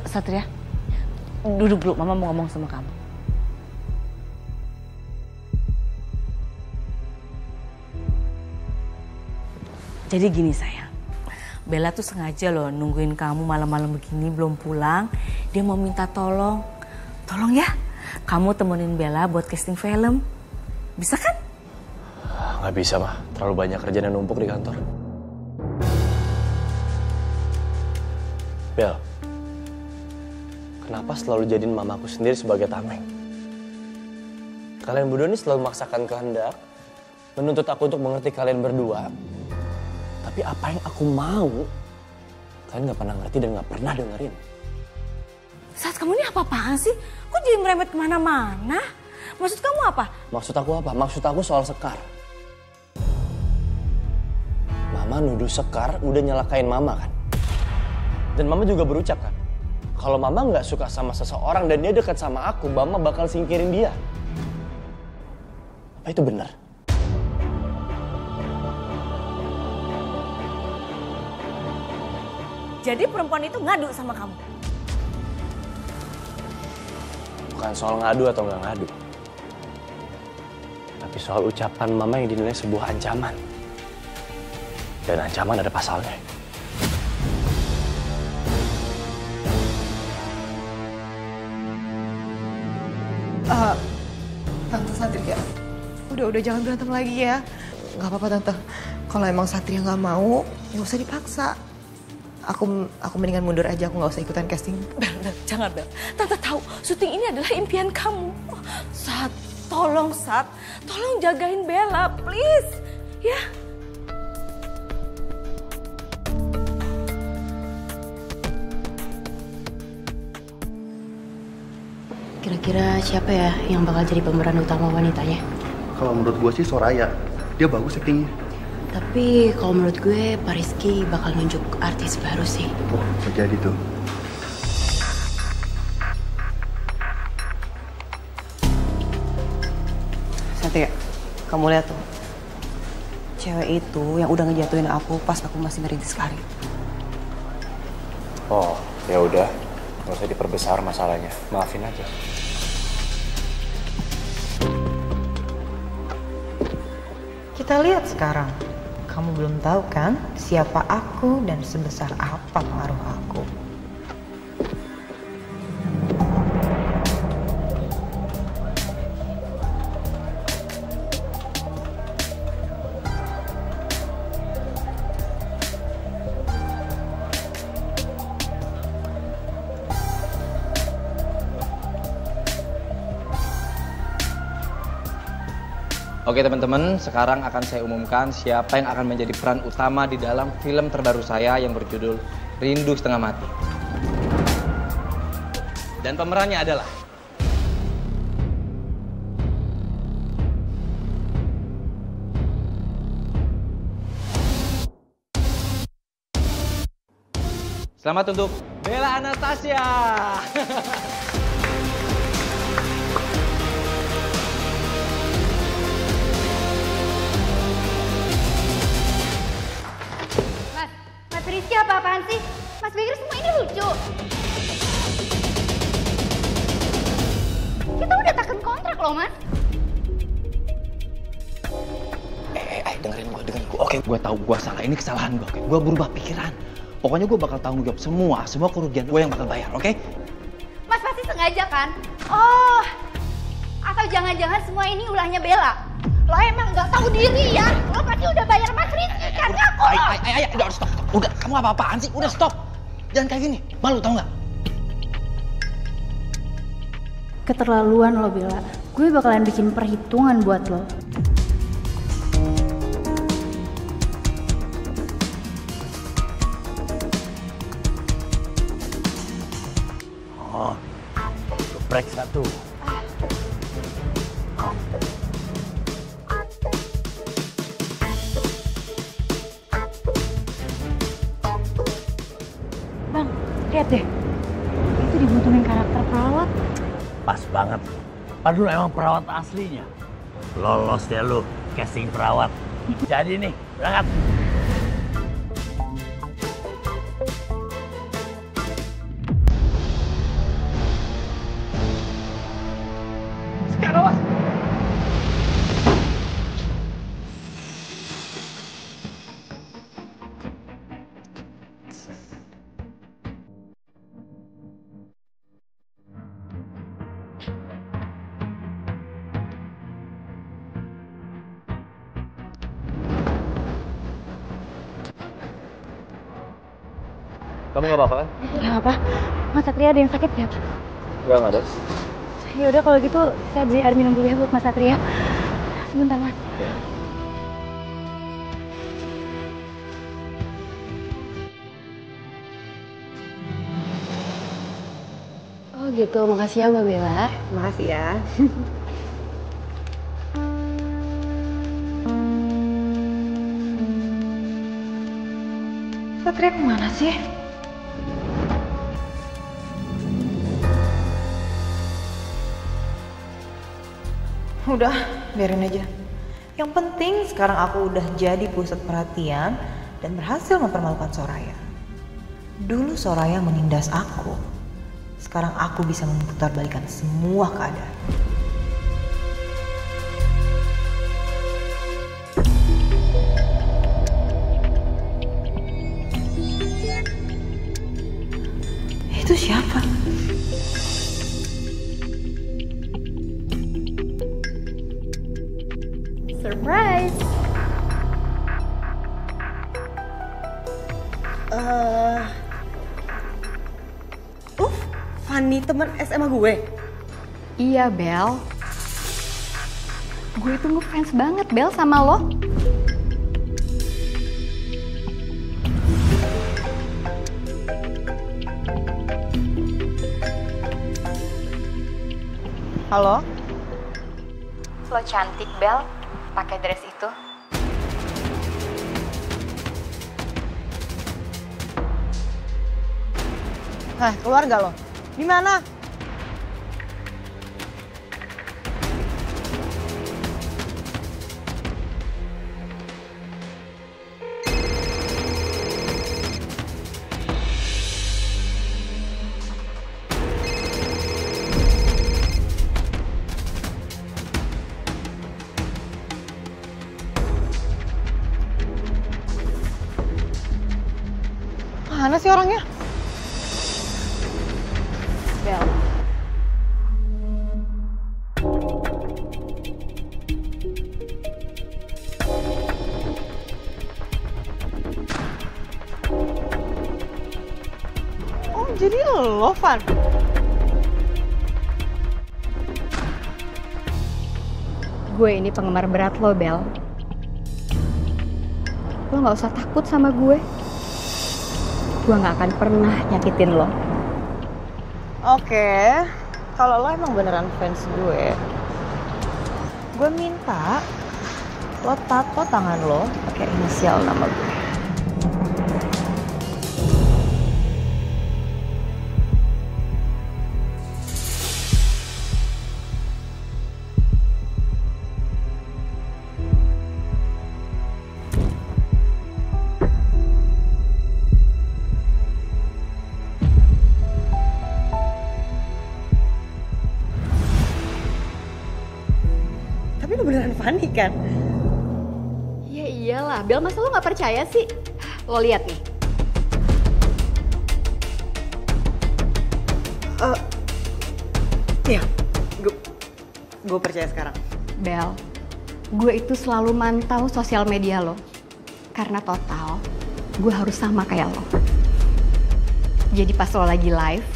Satria, duduk dulu, Mama mau ngomong sama kamu. Jadi gini sayang, Bella tuh sengaja loh nungguin kamu malam-malam begini belum pulang. Dia mau minta tolong ya, kamu temenin Bella buat casting film. Bisa kan? Nggak bisa mah, terlalu banyak kerjaan yang numpuk di kantor. Bel, kenapa selalu jadiin mamaku sendiri sebagai tameng? Kalian berdua ini selalu memaksakan kehendak, menuntut aku untuk mengerti kalian berdua. Tapi apa yang aku mau, kalian nggak pernah ngerti dan nggak pernah dengerin. Saat kamu ini apa-apaan sih? Kok jadi merembet kemana-mana? Maksud kamu apa? Maksud aku apa? Maksud aku soal Sekar. Mama nuduh Sekar udah nyelakain Mama kan? Dan Mama juga berucap kan? Kalau Mama nggak suka sama seseorang dan dia dekat sama aku, Mama bakal singkirin dia. Apa itu benar? Jadi perempuan itu ngadu sama kamu? Bukan soal ngadu atau nggak ngadu. Tapi soal ucapan Mama yang dinilai sebuah ancaman. Dan ancaman ada pasalnya. Tante Satria, udah jangan berantem lagi ya. Gak apa-apa Tante, kalau emang Satria nggak mau, nggak usah dipaksa. Aku mendingan mundur aja, aku nggak usah ikutan casting. Bel, jangan Bel. Tante tahu syuting ini adalah impian kamu. Sat, tolong jagain Bella, please. Ya. Kira-kira siapa ya yang bakal jadi pemeran utama wanitanya? Kalau menurut gue sih Soraya, dia bagus actingnya. Tapi kalau menurut gue Pak Rizky bakal nunjuk artis baru sih. Oh, terjadi tuh. Satria, kamu lihat tuh. Cewek itu yang udah ngejatuhin aku pas aku masih ngerintis karir. Oh, ya udah. Nggak usah diperbesar masalahnya. Maafin aja. Kita lihat sekarang. Kamu belum tahu kan siapa aku dan sebesar apa pengaruh aku. Oke teman-teman, sekarang akan saya umumkan siapa yang akan menjadi peran utama di dalam film terbaru saya yang berjudul Rindu Setengah Mati. Dan pemerannya adalah selamat untuk Bella Anastasia. Mas Rizky apa-apaan sih? Mas pikir semua ini lucu? Kita udah taken kontrak loh, Mas. Dengerin gue. Oke, gue tahu gue salah. Ini kesalahan gue. Gue berubah pikiran. Pokoknya gue bakal tanggung jawab semua kerugian gue yang bakal bayar, oke? Mas pasti sengaja kan? Oh, atau jangan-jangan semua ini ulahnya Bella? Lo emang nggak tahu diri ya? Lo pasti udah bayar Mas Rizky kan? Ngaku lo! Udah stop. Udah, kamu apa-apaan sih? Udah stop. Jangan kayak gini. Malu tau nggak? Keterlaluan lo Bella. Gue bakalan bikin perhitungan buat lo. Oh, geprek satu. Bang, lihat deh. Itu dibutuhin karakter perawat. Pas banget. Padahal emang perawat aslinya. Lolos deh lu, casting perawat. Jadi nih, berangkat. Kamu gak apa-apa kan? Gak apa. Mas Satria ada yang sakit gak? Gak ada. Ya udah kalau gitu saya beli air minum dulu ya buat Mas Satria. Sebentar Mas. Oh gitu, makasih ya Mbak Bella. Makasih ya. Satria kemana sih? Udah, biarin aja. Yang penting sekarang aku udah jadi pusat perhatian dan berhasil mempermalukan Soraya. Dulu Soraya menindas aku. Sekarang aku bisa memutarbalikkan semua keadaan. Itu siapa? Surprise! Fanny teman SMA gue. Iya, Bel. Gue itu ngefans banget, Bel, sama lo. Halo? Lo cantik, Bel, pakai dress itu. Hah, keluarga lo? Di mana? Mana sih orangnya? Bel. Oh, jadi lo, Van? Gue ini penggemar berat lo, Bel. Lo gak usah takut sama gue. Gue gak akan pernah nyakitin lo. Oke, kalau lo emang beneran fans gue minta lo tato tangan lo pakai inisial nama gue. Tapi lo beneran Fanny kan? Ya iyalah, Bel, masa lo gak percaya sih? Lo lihat nih. Iya, gue percaya sekarang. Bel, gue itu selalu mantau sosial media lo. Karena total, gue harus sama kayak lo. Jadi pas lo lagi live,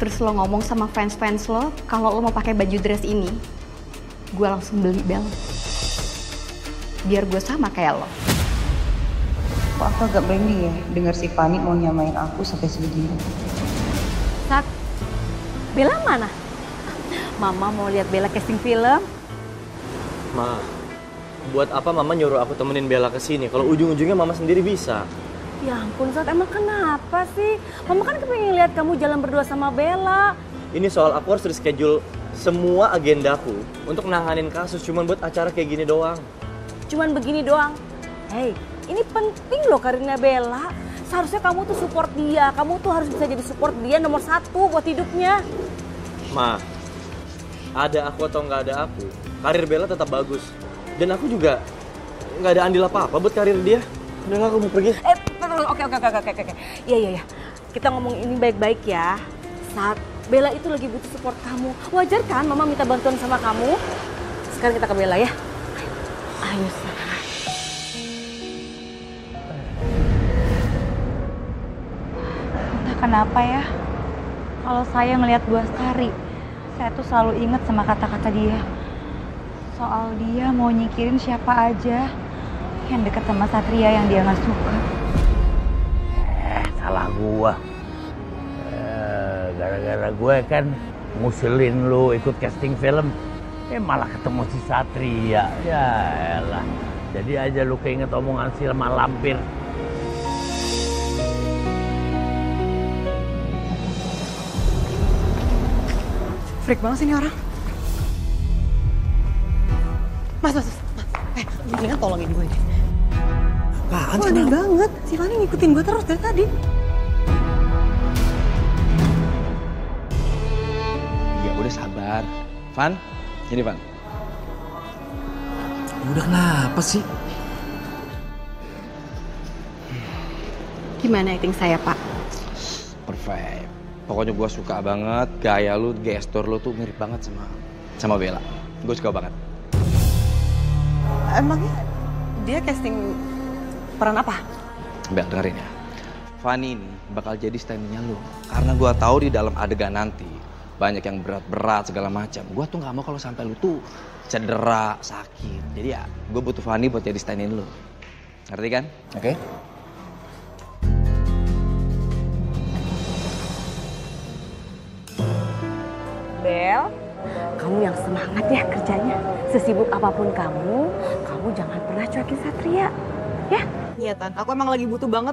terus lo ngomong sama fans-fans lo kalau lo mau pakai baju dress ini, gue langsung beli, Bel. Biar gue sama kayak lo. Kok aku agak merinding ya dengar si Fanny mau nyamain aku sampai sebegini. Sat, Bella mana? Mama mau lihat Bella casting film. Ma, buat apa Mama nyuruh aku temenin Bella ke sini kalau ujung-ujungnya Mama sendiri bisa? Ya ampun, Sat, emang kenapa sih? Mama kan kepengen lihat kamu jalan berdua sama Bella. Ini soal aku harus reschedule semua agendaku untuk nanganin kasus cuman buat acara kayak gini doang. Cuman begini doang. Hey, ini penting loh karirnya Bella. Seharusnya kamu tuh support dia. Kamu tuh harus bisa jadi support dia nomor 1 buat hidupnya. Ma, ada aku atau nggak ada aku, karir Bella tetap bagus. Dan aku juga nggak ada andil apa-apa buat karir dia. Udah nggak, aku mau pergi. Oke. Iya. Kita ngomong ini baik-baik ya. Saat Bella itu lagi butuh support kamu. Wajar kan Mama minta bantuan sama kamu? Sekarang kita ke Bella ya. Ayo, Sat. kenapa ya, kalau saya ngelihat Bu Astari, saya tuh selalu inget sama kata-kata dia. Soal dia mau nyingkirin siapa aja yang deket sama Satria yang dia nggak suka. Salah gua. Gara-gara gue kan ngusilin lu ikut casting film, malah ketemu si Satria. Ya elah, jadi aja lu keinget omongan si lemah lampir. Freak banget sih ini orang. Mas. Mendingan tolongin gue deh. Apaan sih? Aneh banget. Si Fanny ngikutin gue terus dari tadi. Ya udah sabar. Van, ini Van. Udah kenapa sih? Gimana acting saya, Pak? Perfect. Pokoknya gue suka banget gaya lu, gestur lu tuh mirip banget sama Bella. Gue suka banget. Emangnya dia casting peran apa? Bel, dengerin ya. Fanny ini bakal jadi stand-nya lu. Karena gue tahu di dalam adegan nanti banyak yang berat-berat segala macam. Gue tuh nggak mau kalau sampai lu tuh cedera, sakit. Jadi ya, gue butuh Fanny buat jadi stand-in lu. Ngerti kan? Oke. Bel, kamu yang semangat ya kerjanya. Sesibuk apapun kamu jangan pernah cuekin Satria. Ya? Iya, Tan. Aku emang lagi butuh banget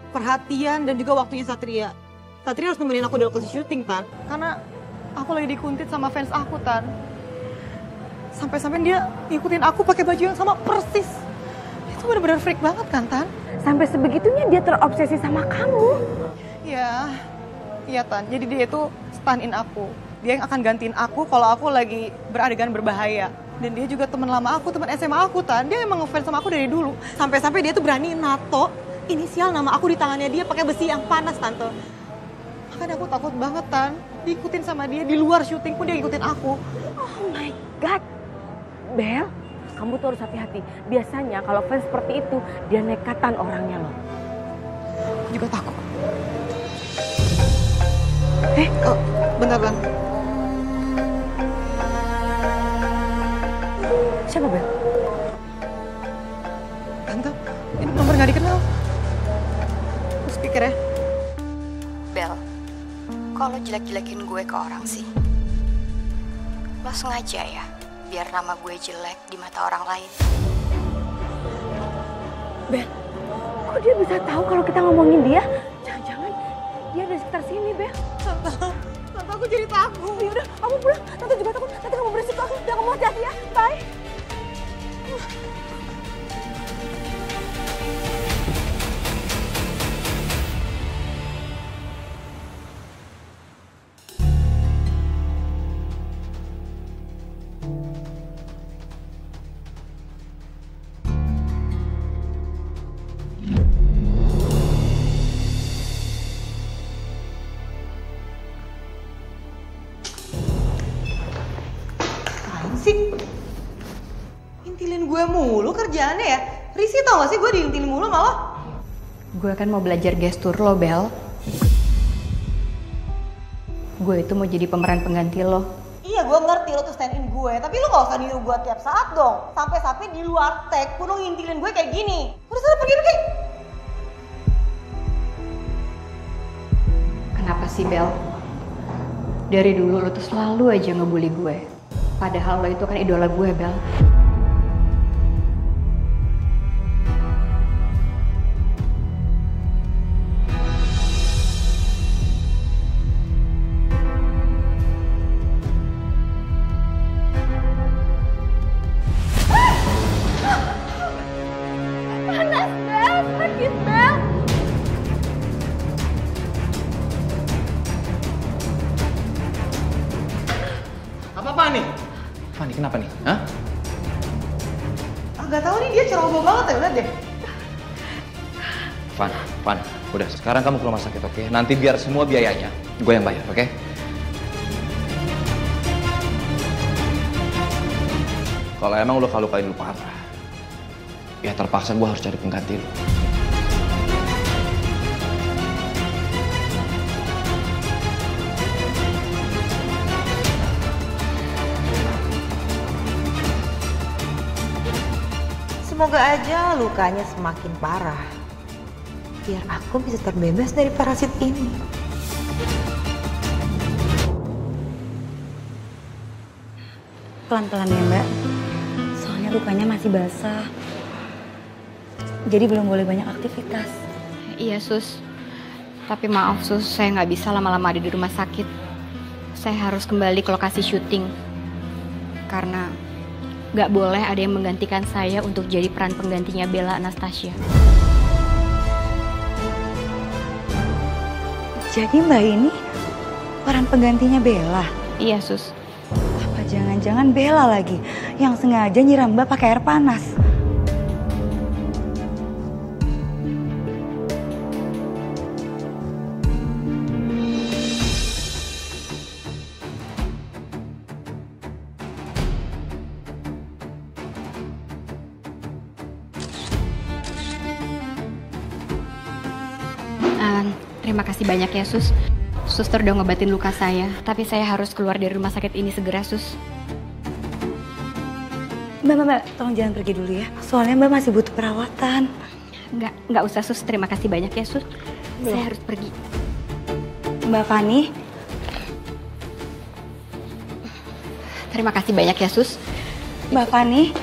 perhatian dan juga waktunya Satria. Satria harus nemenin aku di lokasi syuting, Tan. Karena aku lagi dikuntit sama fans aku, Tan. Sampai-sampai dia ngikutin aku pakai baju yang sama persis. Itu benar-benar freak banget kan, Tan? Sampai sebegitunya dia terobsesi sama kamu. Iya, Tan. Jadi dia itu stand-in aku. Dia yang akan gantiin aku kalau aku lagi beradegan berbahaya. Dan dia juga teman lama aku, teman SMA aku, Tan. Dia emang ngefans sama aku dari dulu. Sampai-sampai dia tuh berani nato inisial nama aku di tangannya dia pakai besi yang panas, Tante. Makanya aku takut banget, Tan. Diikutin sama dia, di luar syuting pun dia ikutin aku. Oh my God. Bel, kamu tuh harus hati-hati. Biasanya kalau fans seperti itu, dia nekatan orangnya loh. Aku juga takut. Bentar, Bang. Siapa, Bel? Tante, ini nomor gak dikenal. Aku speaker ya. Bel, kok lo jelek-jelekin gue ke orang sih? Lo sengaja ya, biar nama gue jelek di mata orang lain. Bel, kok dia bisa tahu kalau kita ngomongin dia? Jangan-jangan dia ada di sekitar sini, Bel. Tante, aku jadi takut. Yaudah, kamu pulang. Tante juga takut. Nanti kamu berisiko. Udah, kamu hati-hati ya. Bye. Sih, intilin gue mulu kerjaannya ya. Risih tau gak sih gue diintilin mulu malah. Gue kan mau belajar gestur lo, Bel. Gue itu mau jadi pemeran pengganti lo. Iya, gue ngerti lo tuh stand in gue, tapi lo gak usah niru gue tiap saat dong. Sampai-sampai di luar tag pun lo ngintilin gue kayak gini. Udah sana pergi. Kenapa sih, Bel? Dari dulu lo tuh selalu aja ngebully gue. Padahal lo itu kan idola gue, Bel. Panas, Bel. Sakit, Bel. Apa-apaan nih? Fanny, kenapa nih? Hah? Gak tau nih, dia ceroboh banget ya, liat deh. Van, udah sekarang kamu ke rumah sakit, oke? Nanti biar semua biayanya gue yang bayar, oke? Kalau emang lo lukain lu parah, ya terpaksa gue harus cari pengganti lo. Semoga aja lukanya semakin parah. Biar aku bisa terbebas dari parasit ini. Pelan-pelan ya Mbak, soalnya lukanya masih basah. Jadi belum boleh banyak aktivitas. Iya Sus, tapi maaf Sus, saya nggak bisa lama-lama ada di rumah sakit. Saya harus kembali ke lokasi syuting. Karena nggak boleh ada yang menggantikan saya untuk jadi peran penggantinya Bella Anastasia. Jadi Mbak ini peran penggantinya Bella? Iya Sus. Apa jangan-jangan Bella lagi yang sengaja nyiram Mbak pakai air panas? Terima kasih banyak ya Sus. Suster udah ngobatin luka saya, tapi saya harus keluar dari rumah sakit ini segera Sus. Mbak, tolong jangan pergi dulu ya. Soalnya Mbak masih butuh perawatan. Nggak usah Sus, terima kasih banyak ya Sus. Saya harus pergi. Mbak Fani. Terima kasih banyak ya Sus. Mbak Fani.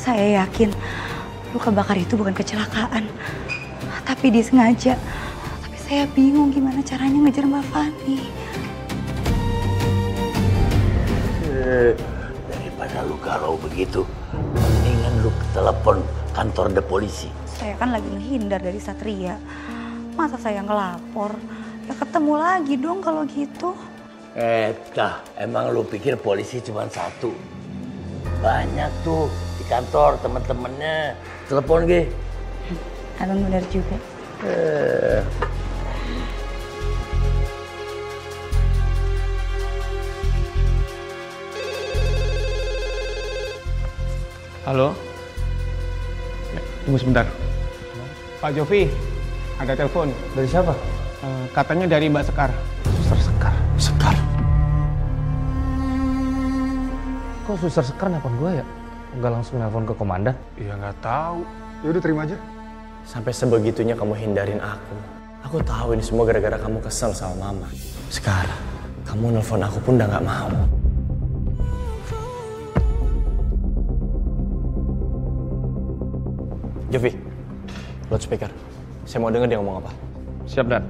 Saya yakin luka bakar itu bukan kecelakaan. Tapi disengaja. Tapi saya bingung gimana caranya ngejar Mbak Fani. Daripada lu galau begitu, mendingan lu telepon kantor de polisi. Saya kan lagi menghindar dari Satria. Masa saya ngelapor? Ya ketemu lagi dong kalau gitu. Emang lu pikir polisi cuma satu? Banyak tuh di kantor temen-temennya. Telepon ge. Abang benar juga. Halo? Tunggu sebentar. Pak Jovi, ada telepon. Dari siapa? Katanya dari Mbak Sekar. Suster Sekar? Sekar? Kok Suster Sekar nelfon gue ya? Nggak langsung nelfon ke komandan? Iya nggak tahu. Ya udah terima aja. Sampai sebegitunya kamu hindarin aku. Aku tahu ini semua gara-gara kamu kesel sama Mama. Sekarang, kamu nelfon aku pun udah nggak mau. Jovi, loudspeaker. Saya mau denger dia ngomong apa. Siap, Dan.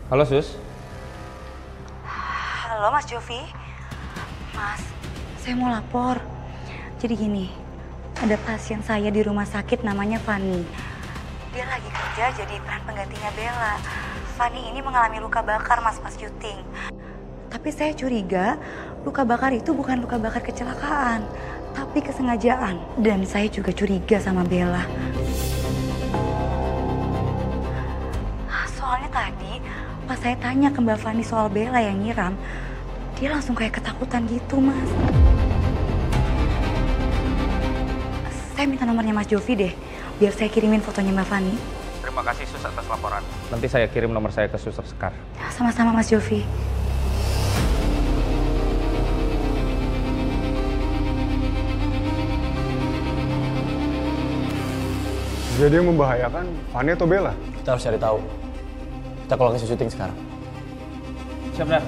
Halo, Sus. Halo, Mas Jovi. Mas, saya mau lapor. Jadi gini, ada pasien saya di rumah sakit namanya Fani. Dia lagi kerja jadi peran penggantinya Bella. Fani ini mengalami luka bakar pas syuting. Tapi saya curiga luka bakar itu bukan luka bakar kecelakaan, tapi kesengajaan. Dan saya juga curiga sama Bella. Soalnya tadi pas saya tanya ke Mbak Fani soal Bella yang nyiram, dia langsung kayak ketakutan gitu, Mas. Saya minta nomornya Mas Jovi deh, biar saya kirimin fotonya Mbak Fani. Terima kasih Sus atas laporan. Nanti saya kirim nomor saya ke Suster Sekar. Sama-sama Mas Jovi. Jadi yang membahayakan Fani atau Bella? Kita harus cari tahu. Kita ke lokasi syuting sekarang. Siap, Dan.